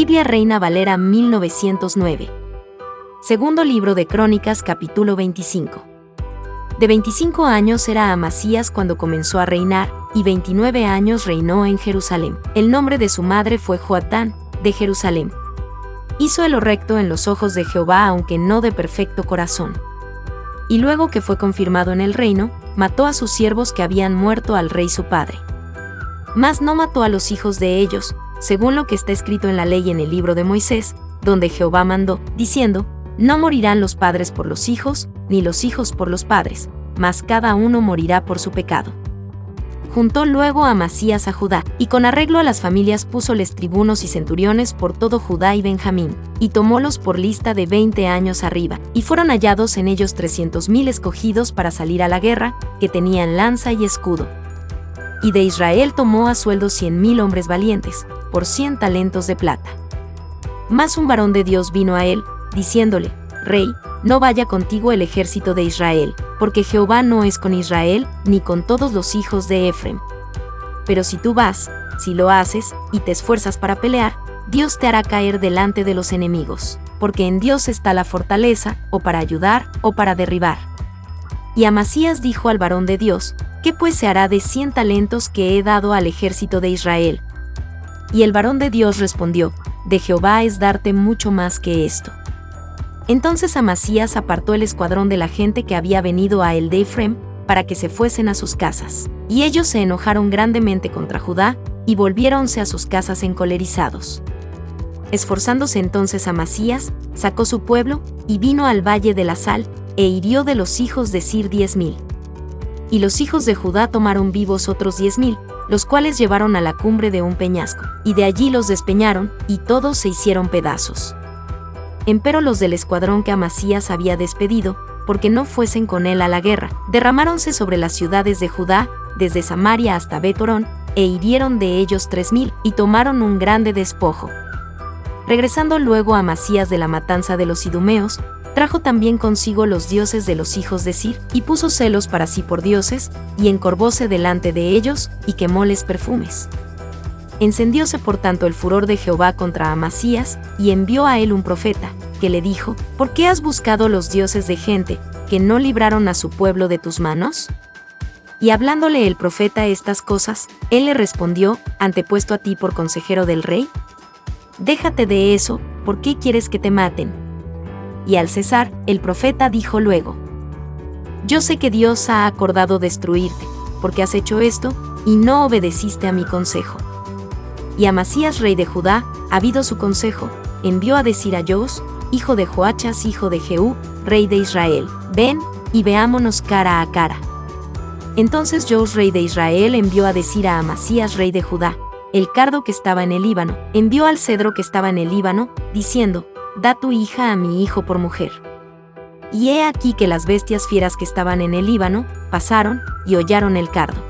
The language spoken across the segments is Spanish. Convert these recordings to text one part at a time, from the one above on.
Biblia Reina Valera 1909. Segundo libro de Crónicas, capítulo 25. De 25 años era Amasías cuando comenzó a reinar, y 29 años reinó en Jerusalén. El nombre de su madre fue Joatán, de Jerusalén. Hizo lo recto en los ojos de Jehová, aunque no de perfecto corazón. Y luego que fue confirmado en el reino, mató a sus siervos que habían muerto al rey su padre. Mas no mató a los hijos de ellos, según lo que está escrito en la ley en el libro de Moisés, donde Jehová mandó, diciendo: no morirán los padres por los hijos, ni los hijos por los padres, mas cada uno morirá por su pecado. Juntó luego Amasías a Judá, y con arreglo a las familias púsoles tribunos y centuriones por todo Judá y Benjamín, y tomólos por lista de 20 años arriba, y fueron hallados en ellos 300,000 escogidos para salir a la guerra, que tenían lanza y escudo. Y de Israel tomó a sueldo 100,000 hombres valientes, por 100 talentos de plata. Mas un varón de Dios vino a él, diciéndole: Rey, no vaya contigo el ejército de Israel, porque Jehová no es con Israel, ni con todos los hijos de Efrem. Pero si tú vas, si lo haces, y te esfuerzas para pelear, Dios te hará caer delante de los enemigos, porque en Dios está la fortaleza, o para ayudar, o para derribar. Y Amasías dijo al varón de Dios: ¿qué pues se hará de 100 talentos que he dado al ejército de Israel? Y el varón de Dios respondió: de Jehová es darte mucho más que esto. Entonces Amasías apartó el escuadrón de la gente que había venido a él de Efrem, para que se fuesen a sus casas. Y ellos se enojaron grandemente contra Judá, y volviéronse a sus casas encolerizados. Esforzándose entonces Amasías, sacó su pueblo, y vino al valle de la sal, e hirió de los hijos de Sir 10,000. Y los hijos de Judá tomaron vivos otros 10,000, los cuales llevaron a la cumbre de un peñasco, y de allí los despeñaron, y todos se hicieron pedazos. Empero los del escuadrón que Amasías había despedido, porque no fuesen con él a la guerra, derramáronse sobre las ciudades de Judá, desde Samaria hasta Bet-horón, e hirieron de ellos 3,000, y tomaron un grande despojo. Regresando luego Amasías de la matanza de los idumeos, trajo también consigo los dioses de los hijos de Sir, y puso celos para sí por dioses, y encorvóse delante de ellos, y quemóles perfumes. Encendióse por tanto el furor de Jehová contra Amasías, y envió a él un profeta, que le dijo: ¿por qué has buscado los dioses de gente, que no libraron a su pueblo de tus manos? Y hablándole el profeta estas cosas, él le respondió: ¿antepuesto a ti por consejero del rey? Déjate de eso, ¿por qué quieres que te maten? Y al cesar, el profeta dijo luego: yo sé que Dios ha acordado destruirte, porque has hecho esto, y no obedeciste a mi consejo. Y Amasías rey de Judá, habido su consejo, envió a decir a Joas, hijo de Joachas hijo de Jehú, rey de Israel: ven, y veámonos cara a cara. Entonces Joas rey de Israel envió a decir a Amasías rey de Judá: el cardo que estaba en el Líbano envió al cedro que estaba en el Líbano, diciendo: da tu hija a mi hijo por mujer. Y he aquí que las bestias fieras que estaban en el Líbano pasaron, y hollaron el cardo.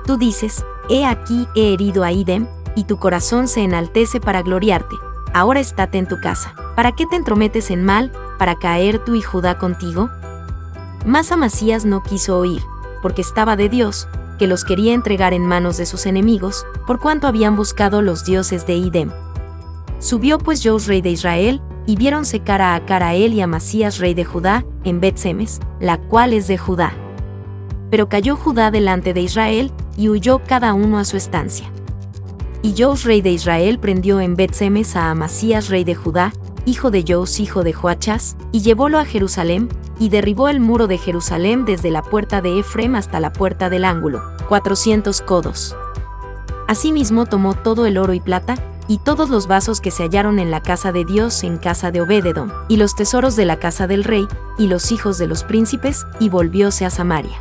Tú dices: he aquí he herido a Idem, y tu corazón se enaltece para gloriarte. Ahora estate en tu casa. ¿Para qué te entrometes en mal, para caer tú y Judá contigo? Mas Amasías no quiso oír, porque estaba de Dios, que los quería entregar en manos de sus enemigos, por cuanto habían buscado los dioses de Idem. Subió pues Joas rey de Israel, y viéronse cara a cara él y Amasías rey de Judá, en Bet-semes, la cual es de Judá. Pero cayó Judá delante de Israel, y huyó cada uno a su estancia. Y Joas rey de Israel prendió en Bet-semes a Amasías rey de Judá, hijo de Joas hijo de Joachas, y llevólo a Jerusalén, y derribó el muro de Jerusalén desde la puerta de Efrem hasta la puerta del ángulo, 400 codos. Asimismo tomó todo el oro y plata, y todos los vasos que se hallaron en la casa de Dios en casa de Obed-edom, y los tesoros de la casa del rey, y los hijos de los príncipes, y volvióse a Samaria.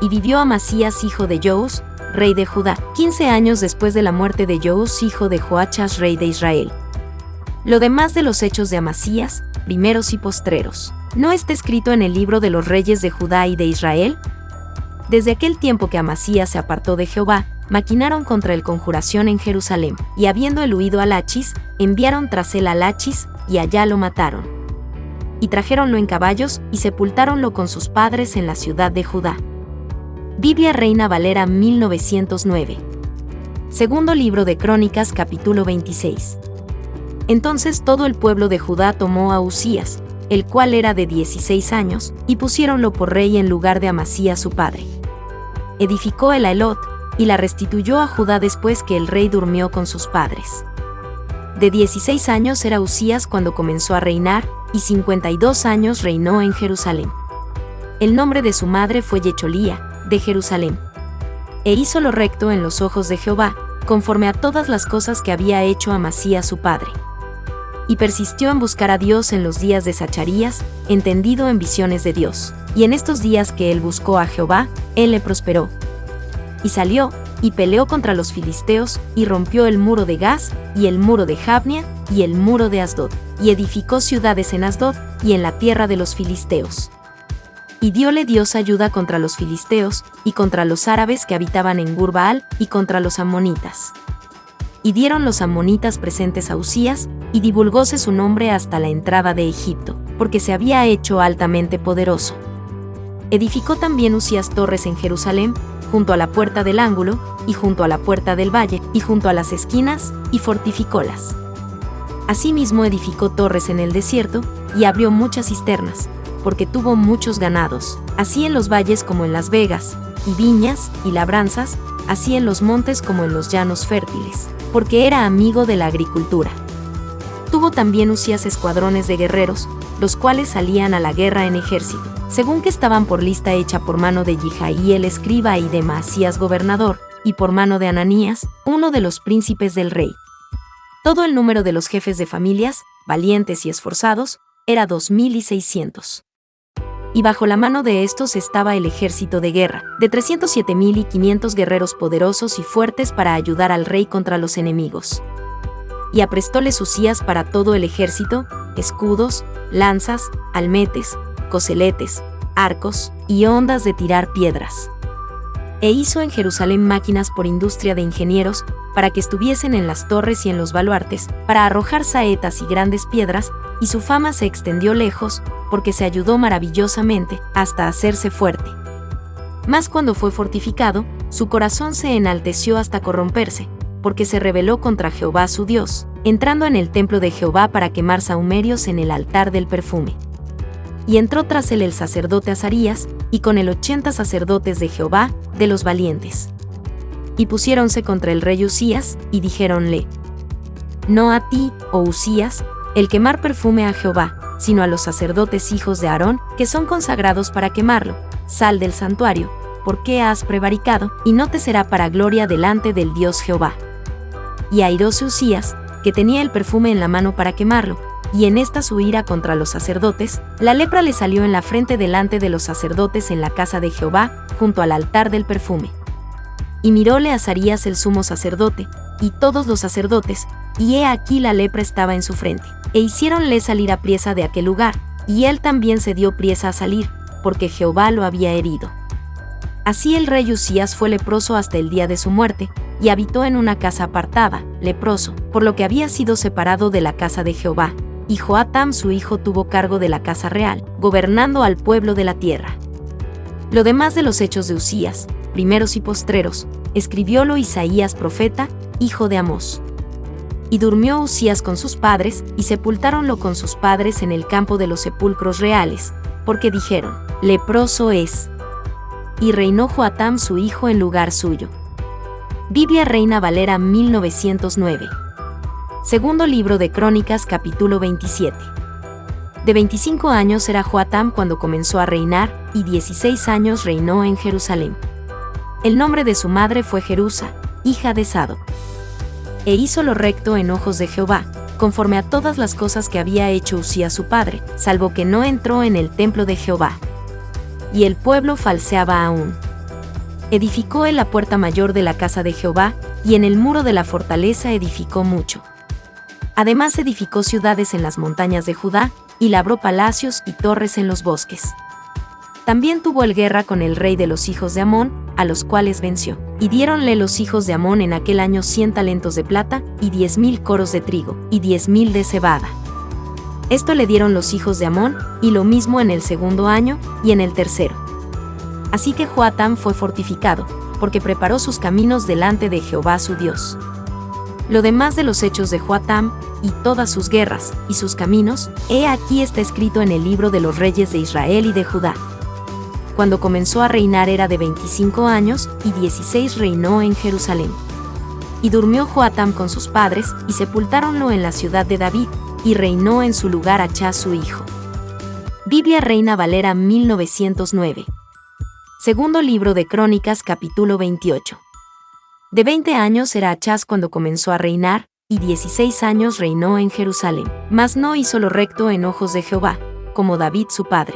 Y vivió Amasías hijo de Joas, rey de Judá, 15 años después de la muerte de Joas hijo de Joachas rey de Israel. Lo demás de los hechos de Amasías, primeros y postreros, ¿no está escrito en el libro de los reyes de Judá y de Israel? Desde aquel tiempo que Amasías se apartó de Jehová, maquinaron contra él conjuración en Jerusalén, y habiendo él huido a Lachis, enviaron tras él a Lachis, y allá lo mataron. Y trajéronlo en caballos, y sepultáronlo con sus padres en la ciudad de Judá. Biblia Reina Valera 1909. Segundo libro de Crónicas, capítulo 26. Entonces todo el pueblo de Judá tomó a Uzías, el cual era de 16 años, y pusiéronlo por rey en lugar de Amasías su padre. Edificó el Aelot, y la restituyó a Judá después que el rey durmió con sus padres. De 16 años era Uzías cuando comenzó a reinar, y 52 años reinó en Jerusalén. El nombre de su madre fue Yecholía, de Jerusalén. E hizo lo recto en los ojos de Jehová, conforme a todas las cosas que había hecho Amasías su padre. Y persistió en buscar a Dios en los días de Zacharías, entendido en visiones de Dios. Y en estos días que él buscó a Jehová, él le prosperó. Y salió, y peleó contra los filisteos, y rompió el muro de Gaz, y el muro de Jabnia, y el muro de Asdod, y edificó ciudades en Asdod, y en la tierra de los filisteos. Y dióle Dios ayuda contra los filisteos, y contra los árabes que habitaban en Gur-Baal, y contra los amonitas. Y dieron los amonitas presentes a Uzías, y divulgóse su nombre hasta la entrada de Egipto, porque se había hecho altamente poderoso. Edificó también Uzías torres en Jerusalén, junto a la puerta del ángulo, y junto a la puerta del valle, y junto a las esquinas, y fortificólas. Asimismo edificó torres en el desierto, y abrió muchas cisternas, porque tuvo muchos ganados, así en los valles como en las vegas, y viñas, y labranzas, así en los montes como en los llanos fértiles, porque era amigo de la agricultura. Tuvo también Uzías escuadrones de guerreros, los cuales salían a la guerra en ejército, según que estaban por lista hecha por mano de Yihaí el escriba y de Maasías gobernador, y por mano de Ananías, uno de los príncipes del rey. Todo el número de los jefes de familias, valientes y esforzados, era 2,600. Y bajo la mano de estos estaba el ejército de guerra, de 307,500 guerreros poderosos y fuertes para ayudar al rey contra los enemigos. Y aprestóles Uzías para todo el ejército, escudos, lanzas, almetes, coseletes, arcos, y hondas de tirar piedras. E hizo en Jerusalén máquinas por industria de ingenieros, para que estuviesen en las torres y en los baluartes, para arrojar saetas y grandes piedras, y su fama se extendió lejos, porque se ayudó maravillosamente, hasta hacerse fuerte. Mas cuando fue fortificado, su corazón se enalteció hasta corromperse, porque se rebeló contra Jehová su Dios, entrando en el templo de Jehová para quemar sahumerios en el altar del perfume. Y entró tras él el sacerdote Azarías, y con él 80 sacerdotes de Jehová, de los valientes. Y pusiéronse contra el rey Uzías, y dijéronle: No a ti, oh Uzías, el quemar perfume a Jehová, sino a los sacerdotes hijos de Aarón, que son consagrados para quemarlo. Sal del santuario, porque has prevaricado, y no te será para gloria delante del Dios Jehová. Y airóse Uzías, que tenía el perfume en la mano para quemarlo, y en esta su ira contra los sacerdotes, la lepra le salió en la frente delante de los sacerdotes en la casa de Jehová, junto al altar del perfume. Y miróle Azarías el sumo sacerdote, y todos los sacerdotes, y he aquí la lepra estaba en su frente, e hiciéronle salir apriesa de aquel lugar, y él también se dio priesa a salir, porque Jehová lo había herido. Así el rey Uzías fue leproso hasta el día de su muerte, y habitó en una casa apartada, leproso, por lo que había sido separado de la casa de Jehová, y Joatam su hijo tuvo cargo de la casa real, gobernando al pueblo de la tierra. Lo demás de los hechos de Uzías, primeros y postreros, escribiólo Isaías profeta, hijo de Amós. Y durmió Uzías con sus padres, y sepultáronlo con sus padres en el campo de los sepulcros reales, porque dijeron: leproso es. Y reinó Joatam su hijo en lugar suyo. Biblia Reina Valera 1909. Segundo libro de Crónicas capítulo 27. De 25 años era Joatam cuando comenzó a reinar, y 16 años reinó en Jerusalén. El nombre de su madre fue Jerusa, hija de Sadoc. E hizo lo recto en ojos de Jehová, conforme a todas las cosas que había hecho Uzías su padre, salvo que no entró en el templo de Jehová. Y el pueblo falseaba aún. Edificó él la puerta mayor de la casa de Jehová, y en el muro de la fortaleza edificó mucho. Además edificó ciudades en las montañas de Judá, y labró palacios y torres en los bosques. También tuvo él guerra con el rey de los hijos de Amón, a los cuales venció. Y diéronle los hijos de Amón en aquel año 100 talentos de plata, y 10,000 coros de trigo, y 10,000 de cebada. Esto le dieron los hijos de Amón, y lo mismo en el segundo año, y en el tercero. Así que Joatam fue fortificado, porque preparó sus caminos delante de Jehová su Dios. Lo demás de los hechos de Joatam, y todas sus guerras, y sus caminos, he aquí está escrito en el libro de los reyes de Israel y de Judá. Cuando comenzó a reinar era de 25 años, y 16 reinó en Jerusalén. Y durmió Joatam con sus padres, y sepultáronlo en la ciudad de David, y reinó en su lugar Achaz su hijo. Biblia Reina Valera 1909. Segundo libro de Crónicas capítulo 28. De 20 años era Achaz cuando comenzó a reinar, y 16 años reinó en Jerusalén. Mas no hizo lo recto en ojos de Jehová, como David su padre.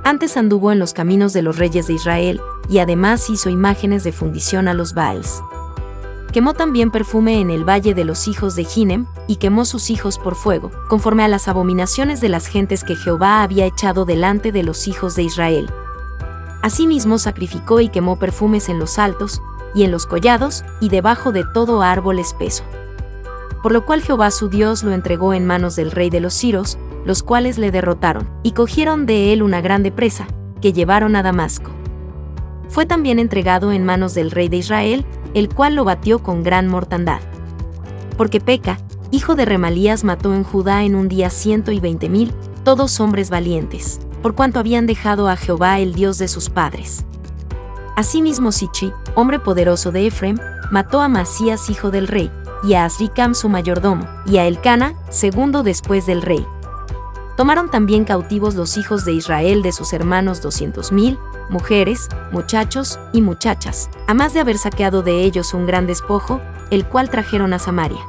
Antes anduvo en los caminos de los reyes de Israel, y además hizo imágenes de fundición a los Baals. Quemó también perfume en el valle de los hijos de Ginem, y quemó sus hijos por fuego, conforme a las abominaciones de las gentes que Jehová había echado delante de los hijos de Israel. Asimismo sacrificó y quemó perfumes en los altos, y en los collados, y debajo de todo árbol espeso. Por lo cual Jehová su Dios lo entregó en manos del rey de los siros, los cuales le derrotaron, y cogieron de él una grande presa, que llevaron a Damasco. Fue también entregado en manos del rey de Israel, el cual lo batió con gran mortandad. Porque Peca, hijo de Remalías, mató en Judá en un día 120,000, todos hombres valientes, por cuanto habían dejado a Jehová el Dios de sus padres. Asimismo Sichi, hombre poderoso de Efraim, mató a Masías hijo del rey, y a Azricam su mayordomo, y a Elcana, segundo después del rey. Tomaron también cautivos los hijos de Israel de sus hermanos 200,000, mujeres, muchachos y muchachas, a más de haber saqueado de ellos un gran despojo, el cual trajeron a Samaria.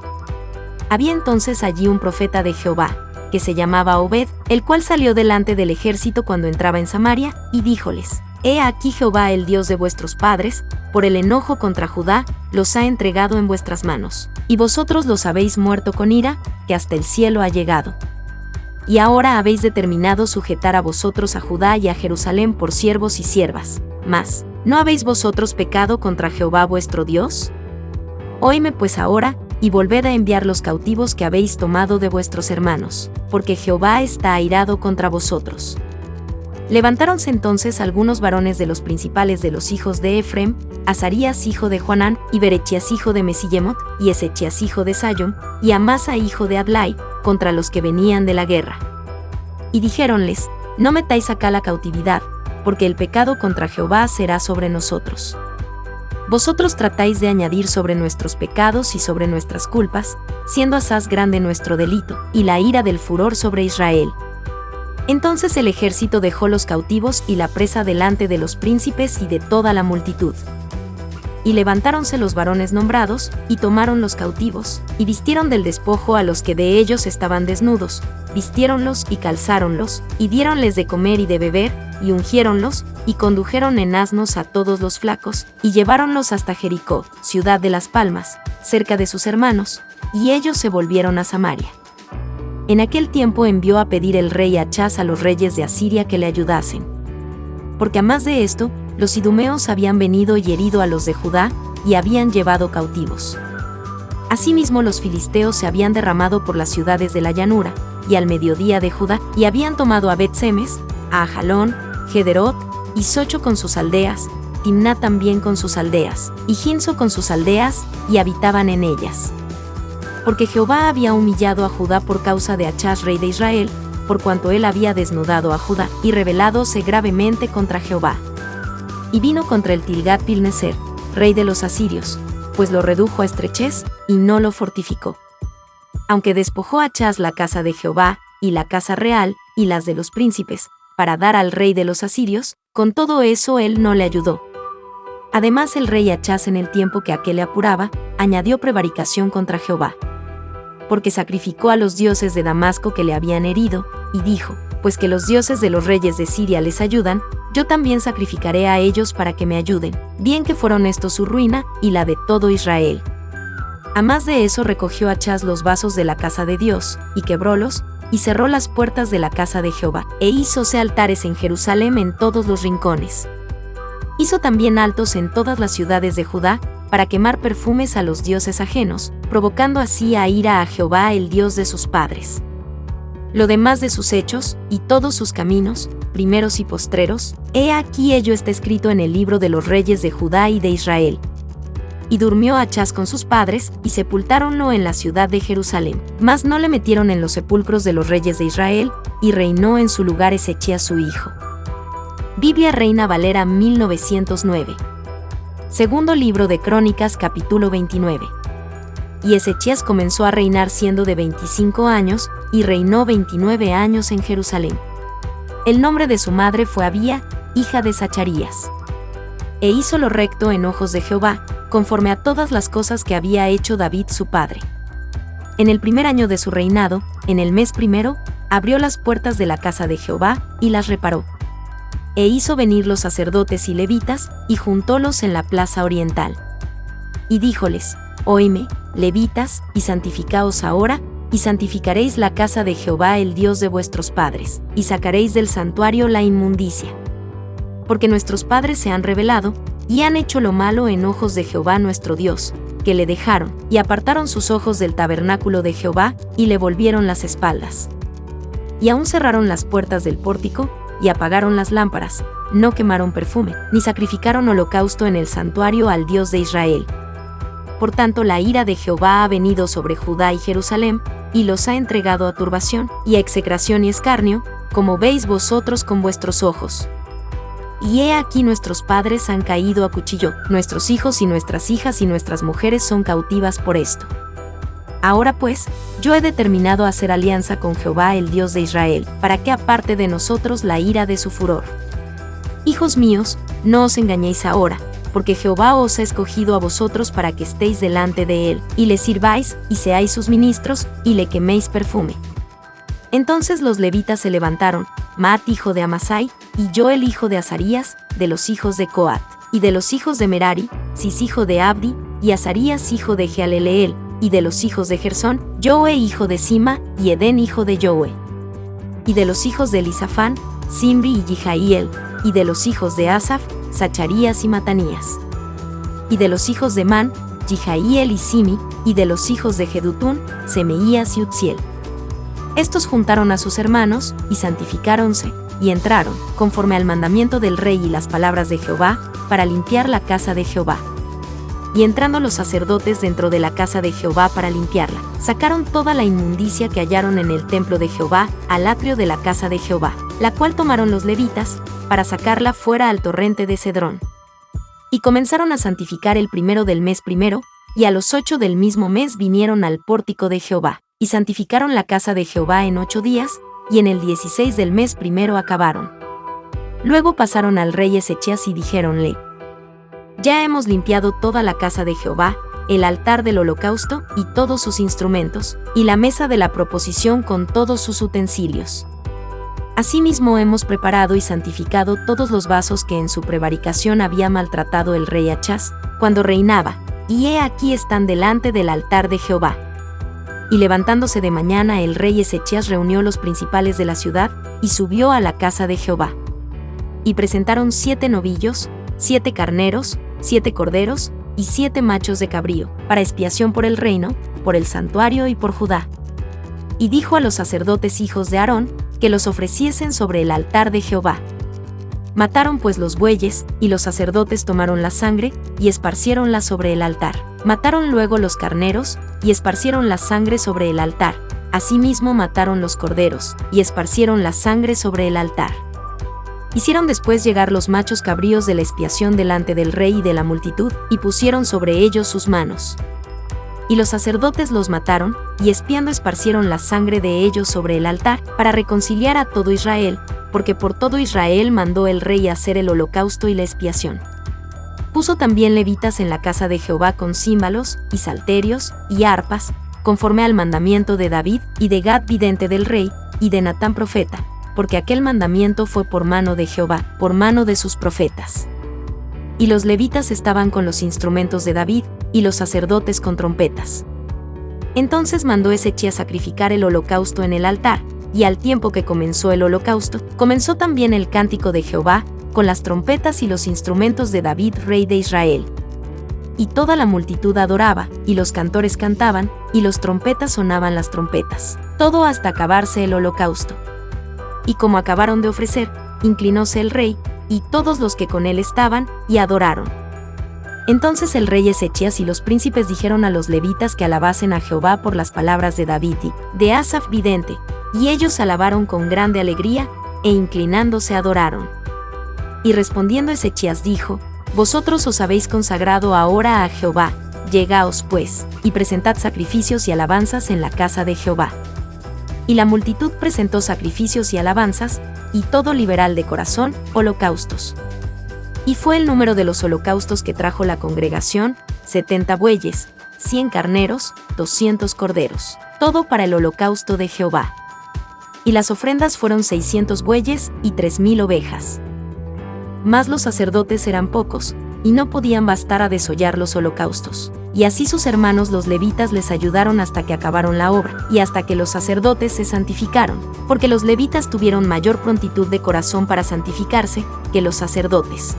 Había entonces allí un profeta de Jehová, que se llamaba Obed, el cual salió delante del ejército cuando entraba en Samaria, y díjoles: He aquí Jehová el Dios de vuestros padres, por el enojo contra Judá, los ha entregado en vuestras manos, y vosotros los habéis muerto con ira, que hasta el cielo ha llegado. Y ahora habéis determinado sujetar a vosotros a Judá y a Jerusalén por siervos y siervas. Mas, ¿no habéis vosotros pecado contra Jehová vuestro Dios? Oíme pues ahora, y volved a enviar los cautivos que habéis tomado de vuestros hermanos, porque Jehová está airado contra vosotros. Levantáronse entonces algunos varones de los principales de los hijos de Efraim, Azarías hijo de Joanán, y Berechías hijo de Mesillemot, y Ezechías hijo de Sayom, y Amasa hijo de Adlai, contra los que venían de la guerra. Y dijéronles: No metáis acá la cautividad, porque el pecado contra Jehová será sobre nosotros. Vosotros tratáis de añadir sobre nuestros pecados y sobre nuestras culpas, siendo asaz grande nuestro delito, y la ira del furor sobre Israel. Entonces el ejército dejó los cautivos y la presa delante de los príncipes y de toda la multitud. Y levantáronse los varones nombrados, y tomaron los cautivos, y vistieron del despojo a los que de ellos estaban desnudos, vistiéronlos y calzáronlos, y diéronles de comer y de beber, y ungiéronlos, y condujeron en asnos a todos los flacos, y lleváronlos hasta Jericó, ciudad de las palmas, cerca de sus hermanos, y ellos se volvieron a Samaria. En aquel tiempo envió a pedir el rey Achaz a los reyes de Asiria que le ayudasen. Porque a más de esto, los idumeos habían venido y herido a los de Judá, y habían llevado cautivos. Asimismo los filisteos se habían derramado por las ciudades de la llanura, y al mediodía de Judá, y habían tomado a Bet-Semes, a Ajalón, Gederot, y Socho con sus aldeas, Timná también con sus aldeas, y Ginso con sus aldeas, y habitaban en ellas. Porque Jehová había humillado a Judá por causa de Achaz rey de Israel, por cuanto él había desnudado a Judá, y rebeládose gravemente contra Jehová. Y vino contra el Tilgat-Pilneser, rey de los asirios, pues lo redujo a estrechez, y no lo fortificó. Aunque despojó Achaz la casa de Jehová, y la casa real, y las de los príncipes, para dar al rey de los asirios, con todo eso él no le ayudó. Además el rey Achaz, en el tiempo que aquel le apuraba, añadió prevaricación contra Jehová. Porque sacrificó a los dioses de Damasco que le habían herido, y dijo: Pues que los dioses de los reyes de Siria les ayudan, yo también sacrificaré a ellos para que me ayuden, bien que fueron estos su ruina, y la de todo Israel. A más de eso recogió Achaz los vasos de la casa de Dios, y quebrólos, y cerró las puertas de la casa de Jehová, e hízose altares en Jerusalén en todos los rincones. Hizo también altos en todas las ciudades de Judá, para quemar perfumes a los dioses ajenos, provocando así a ira a Jehová el Dios de sus padres. Lo demás de sus hechos, y todos sus caminos, primeros y postreros, he aquí ello está escrito en el libro de los reyes de Judá y de Israel. Y durmió Achz con sus padres, y sepultáronlo en la ciudad de Jerusalén. Mas no le metieron en los sepulcros de los reyes de Israel, y reinó en su lugar Ezechías su hijo. Biblia Reina Valera 1909. Segundo libro de Crónicas capítulo 29. Y Ezechías comenzó a reinar siendo de 25 años, y reinó 29 años en Jerusalén. El nombre de su madre fue Abía, hija de Zacharías. E hizo lo recto en ojos de Jehová, conforme a todas las cosas que había hecho David su padre. En el primer año de su reinado, en el mes primero, abrió las puertas de la casa de Jehová, y las reparó. E hizo venir los sacerdotes y levitas, y juntólos en la plaza oriental. Y díjoles: Oíme, levitas, y santificaos ahora, y santificaréis la casa de Jehová el Dios de vuestros padres, y sacaréis del santuario la inmundicia. Porque nuestros padres se han rebelado, y han hecho lo malo en ojos de Jehová nuestro Dios, que le dejaron, y apartaron sus ojos del tabernáculo de Jehová, y le volvieron las espaldas. Y aún cerraron las puertas del pórtico, y apagaron las lámparas, no quemaron perfume, ni sacrificaron holocausto en el santuario al Dios de Israel. Por tanto, la ira de Jehová ha venido sobre Judá y Jerusalén, y los ha entregado a turbación, y a execración y escarnio, como veis vosotros con vuestros ojos. Y he aquí nuestros padres han caído a cuchillo, nuestros hijos y nuestras hijas y nuestras mujeres son cautivas por esto. Ahora pues, yo he determinado hacer alianza con Jehová el Dios de Israel, para que aparte de nosotros la ira de su furor. Hijos míos, no os engañéis ahora, porque Jehová os ha escogido a vosotros para que estéis delante de él, y le sirváis, y seáis sus ministros, y le queméis perfume. Entonces los levitas se levantaron, Maat hijo de Amasai, y Joel hijo de Azarías, de los hijos de Coat, y de los hijos de Merari, Cis hijo de Abdi, y Azarías hijo de Jehaleleel, y de los hijos de Gersón, Joe hijo de Sima, y Edén hijo de Joe. Y de los hijos de Elisafán, Simri y Jihaíel, y de los hijos de Asaf, Zacharías y Matanías. Y de los hijos de Man, Jihaíel y Simi, y de los hijos de Jedutún, Semeías y Utziel. Estos juntaron a sus hermanos, y santificáronse, y entraron, conforme al mandamiento del rey y las palabras de Jehová, para limpiar la casa de Jehová. Y entrando los sacerdotes dentro de la casa de Jehová para limpiarla, sacaron toda la inmundicia que hallaron en el templo de Jehová, al atrio de la casa de Jehová, la cual tomaron los levitas, para sacarla fuera al torrente de Cedrón. Y comenzaron a santificar el primero del mes primero, y a los 8 del mismo mes vinieron al pórtico de Jehová, y santificaron la casa de Jehová en 8 días, y en el 16 del mes primero acabaron. Luego pasaron al rey Ezechías y dijéronle: Ya hemos limpiado toda la casa de Jehová, el altar del holocausto y todos sus instrumentos, y la mesa de la proposición con todos sus utensilios. Asimismo hemos preparado y santificado todos los vasos que en su prevaricación había maltratado el rey Achz, cuando reinaba, y he aquí están delante del altar de Jehová. Y levantándose de mañana el rey Ezechías reunió los principales de la ciudad, y subió a la casa de Jehová. Y presentaron 7 novillos, 7 carneros, 7 corderos, y 7 machos de cabrío, para expiación por el reino, por el santuario y por Judá. Y dijo a los sacerdotes hijos de Aarón, que los ofreciesen sobre el altar de Jehová. Mataron pues los bueyes, y los sacerdotes tomaron la sangre, y esparciéronla sobre el altar. Mataron luego los carneros, y esparcieron la sangre sobre el altar. Asimismo mataron los corderos, y esparcieron la sangre sobre el altar. Hicieron después llegar los machos cabríos de la expiación delante del rey y de la multitud, y pusieron sobre ellos sus manos. Y los sacerdotes los mataron, y espiando esparcieron la sangre de ellos sobre el altar, para reconciliar a todo Israel, porque por todo Israel mandó el rey hacer el holocausto y la expiación. Puso también levitas en la casa de Jehová con címbalos, y salterios, y arpas, conforme al mandamiento de David, y de Gad vidente del rey, y de Natán profeta, porque aquel mandamiento fue por mano de Jehová, por mano de sus profetas. Y los levitas estaban con los instrumentos de David, y los sacerdotes con trompetas. Entonces mandó Ezechías sacrificar el holocausto en el altar, y al tiempo que comenzó el holocausto, comenzó también el cántico de Jehová, con las trompetas y los instrumentos de David rey de Israel. Y toda la multitud adoraba, y los cantores cantaban, y los trompetas sonaban las trompetas, todo hasta acabarse el holocausto. Y como acabaron de ofrecer, inclinóse el rey, y todos los que con él estaban, y adoraron. Entonces el rey Ezechías y los príncipes dijeron a los levitas que alabasen a Jehová por las palabras de David y de Asaf vidente, y ellos alabaron con grande alegría, e inclinándose adoraron. Y respondiendo Ezechías dijo: Vosotros os habéis consagrado ahora a Jehová, llegaos pues, y presentad sacrificios y alabanzas en la casa de Jehová. Y la multitud presentó sacrificios y alabanzas, y todo liberal de corazón, holocaustos. Y fue el número de los holocaustos que trajo la congregación, 70 bueyes, 100 carneros, 200 corderos, todo para el holocausto de Jehová. Y las ofrendas fueron 600 bueyes y 3000 ovejas. Mas los sacerdotes eran pocos, y no podían bastar a desollar los holocaustos. Y así sus hermanos los levitas les ayudaron hasta que acabaron la obra, y hasta que los sacerdotes se santificaron, porque los levitas tuvieron mayor prontitud de corazón para santificarse que los sacerdotes.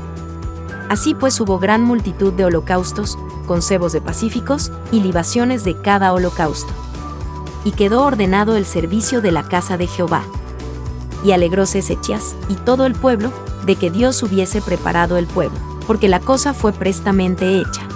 Así pues hubo gran multitud de holocaustos, con cebos de pacíficos, y libaciones de cada holocausto. Y quedó ordenado el servicio de la casa de Jehová. Y alegróse Ezechías, y todo el pueblo, de que Dios hubiese preparado el pueblo, porque la cosa fue prestamente hecha.